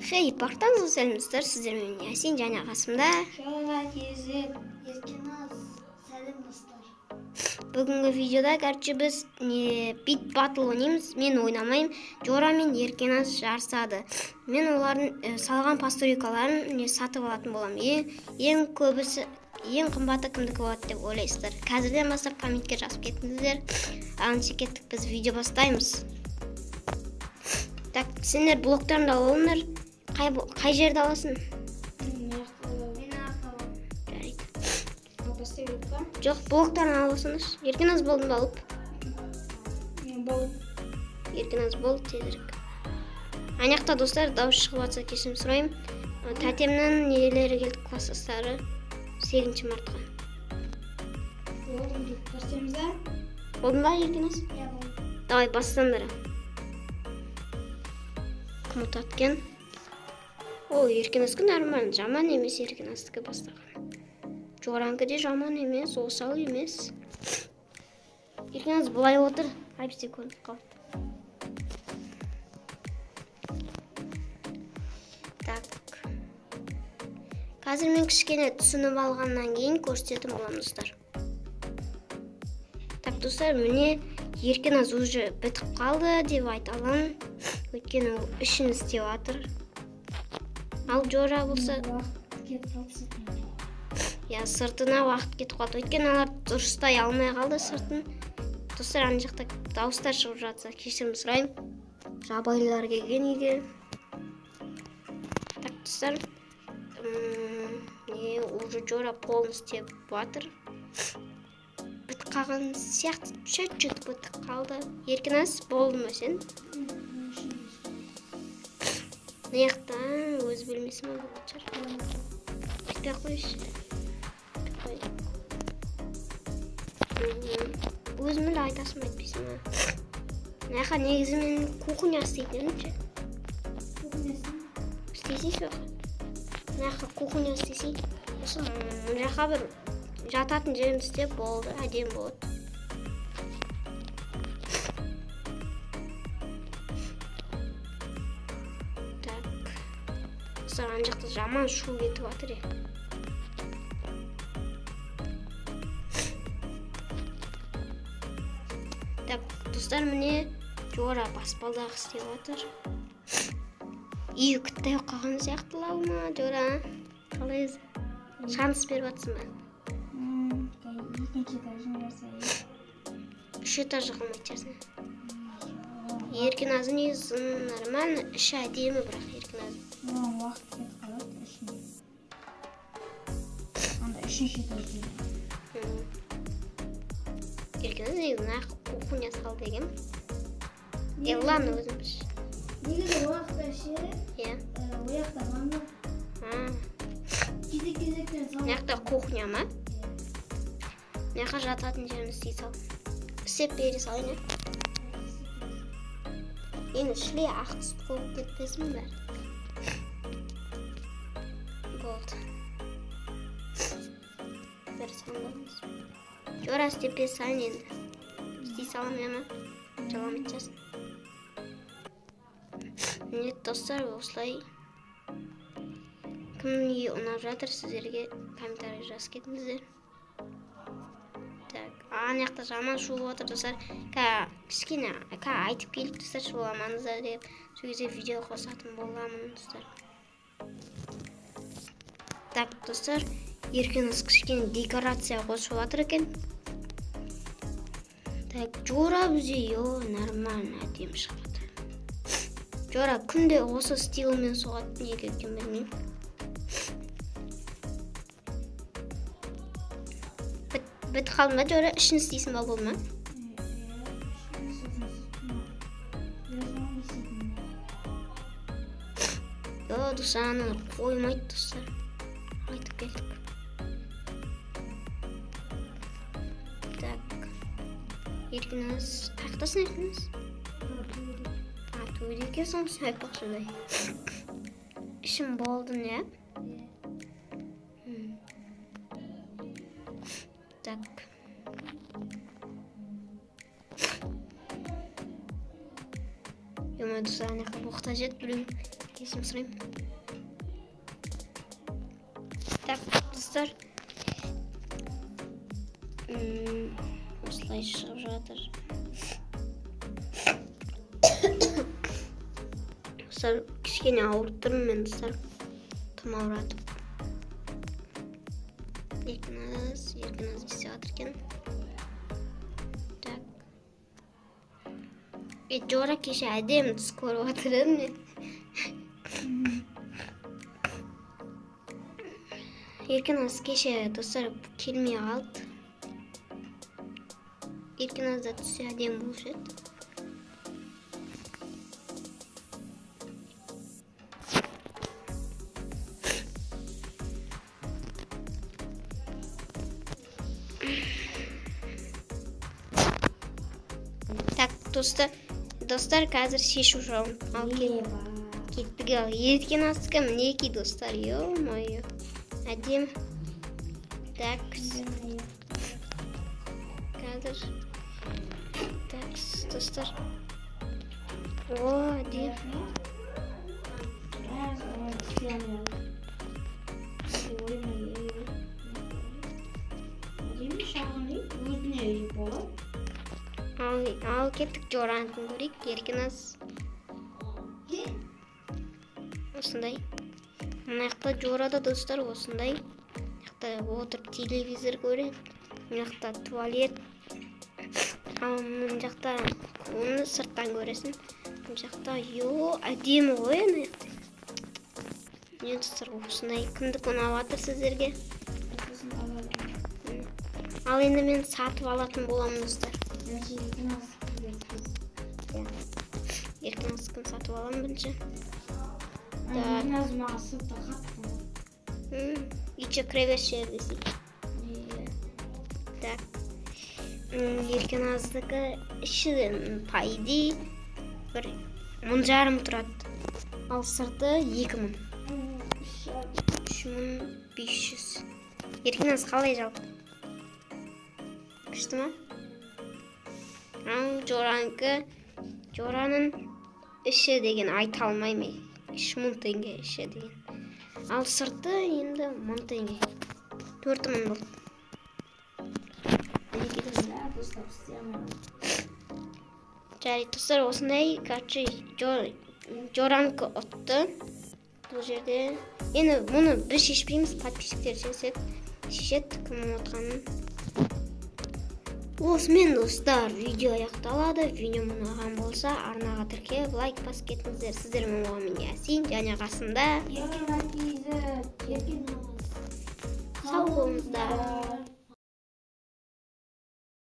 Хей, бақтаңыз сәлемдестер, сіздермен Ясин және қасымда. Шоуға кезіп, Еркеназ, сәлем достар. Бүгінгі видеода біз бит батл ойнаймыз. Мен ойнамаймын, Жора мен Еркеназ жарысады. Мен олардың салған постройкаларын сатып алатын боламын. Ең қымбаты кімдікі болады деп ойлайсыздар? Қазірден бастап комментке жазып кетіңіздер. Аңшы кеттік, біз видео бастаймыз. Так, сендер блоктарында олыңдар. Қай жерді аласың? Мен ақталам. Жарайды. Бастай беріп па? Жоқ, блоктарын аласыңыз. Еркеназ болдың ба алып? Мен бол. Еркеназ бол, тезірек. Анаяқта достар, дауыс шығып жатса кешірім сұраймын. Тәтемнің нелері келді, класстастары 8-ші мартқа. Болдым деп бастаймыз да? Болдың ба, Еркеназ? Я болдым. Давай, бастаңдар. Кім ұтаткен? О, Еркеназдікі нормально, жаман емес Еркеназдікі бастаған. Жоранкі де жаман емес, осал емес. Еркеназ бұлай отыр, айпсте көрініп қалды. Так. Қазір мен кішкене түсініп алғаннан кейін көрсететін боламын достар. Так, достар, міне Еркеназ уже бітіп қалды деп айта аламын. Өйткені ол ішін істеп жатыр. Ал Жора болса, Уақыт кетіп қалды сыртына. Сыртына уақыт кетіп қалды. Өйткені алар дұрыстай алмай қалды сыртын. Достар, ана жақта дауыстар шығып жатса кешірім сұраймын. Жабайылар келген үйге. Так, достар, уже Жора полностью істеп жатыр. Бітіп қалған сияқты чуть-чуть бітіп қалды. Еркеназ болды ма сен? Мына өз білмесім ма болатын шығар. Айтпай қойшы. Өзімді айтасың ба айтпайсың ба? Мына негізі мен кухня істейтінім ше. Кухнясын? Істейсіз бе? Мына кухня істейсің. Осы мына жаққа бір жататын жерімді істеп болды, әдем болады. Ана жақта жаман шу кетіп жатыр. Так, достар, міне Жора баспалдағы істеп жатыр. Үй күтті қалған сияқтылау ма, Жора? Қалай өзі? Шанс беріп жатсың ба? Екінші этажын жасай. 3 этажы қалмайды жасын. Еркеназы негізі нормально, іші әдемі бірақ Еркеназы. Уақыт кетіп қалады ішіне. Анда 3-ші этажда. Еркеназ негізі кухня сал деген. Ладно, өзім біш. Негізі уақытта ше, Иә. ояқта ванна. Кезек-кезектен сал. Мына кухня ма? Мына жататын жеріміз істей сал. Істеп бере салайын. Енді шле ақ түсіп қойып кетпесін бәрі. Болды. Бір сандамыз. Жора істеп бер салайын енді. Істей салам ема? Жалам етчесін. Міне достар, осылай. Кімнің үйі ұнап жатыр, сіздерге комментарий жазып кетіңіздер. Ана жақта жаман шу отыр достар. Кішкене айтып келіп достар, шуламаңыздар деп. Сол кезде видео қосатын боламын достар. Так, достар, Еркеназ кішкене декорация қосып жатыр екен. Так, Жора бізде нормально әдемі шығып жатыр. Жора күнде осы стилмен соғады, неге екенін білмеймін. Бітіп қалды ма, Жора? Ішін істейсің ба, болды ма? Достар, ананы қоймайды достар. Айтып келдік. Так. Еркеназ, қаяқтасың Еркеназ? Туыды екенсің, сен айтпақшы дай. Ішім болдың, иә? Так. Достар, ана жаққа боқта жет біреу. кешірім сұраймын. Так, достар. Осылай шығып жатыр. Достар, кішкене ауырып тұрмын мен, достар. Тым ауыратып. Еркіназ істеп жатыр екен. Так. Жора кеше әдемі түс көріп отырдым мен. Еркіназ кеше достар келмей қалды. Еркіназда түсі әдемі болушы еді. Так, достар қазір шешу жауын. Ал кеттік ал. Еркіназдікі мінеки достар, ё-моё. Әдем. Так. Қазір. Так, достар. О, әдем. Ал кеттік Жораныкын көрейік. Еркіназ. Осындай. Мына жақта Жорада достар осындай. Жақта отырып телевизор көреді. Мына жақта туалет. Ал мына жақта оны сырттан көресің. Мына жақта әдемі ғой ана жақта. Не достар осындай. Кімдік ұнап жатыр сіздерге? Ал енді мен сатып алатын боламын достар. Еркіназдікін сатып аламын бірінші. Еркіназ маған сыртта қатты. Үйче кіре берші десей. Так. Еркіназдікі ішіден пайди бір 1000 тұрады. Ал сырты 2000. 3500. Еркіназ қалай жалпы? Күшті ма? Жоранын іші деген айта алмаймын. 3000 теңге іші деген. Ал сырты енді 1000 теңге. 4000 болды. Жарайды достар, осындай Жораныкі ұтты. Бұл жерде. Енді мұны біз шешпейміз, подписчиктер шешеді кім ұтқанын. Осымен достар, видео аяқталады. Видео ұнаған болса, арнаға тіркеліп, лайк басып кетіңіздер. Сіздер мен Ясин және қасында. Еркін Сау болыңыздар.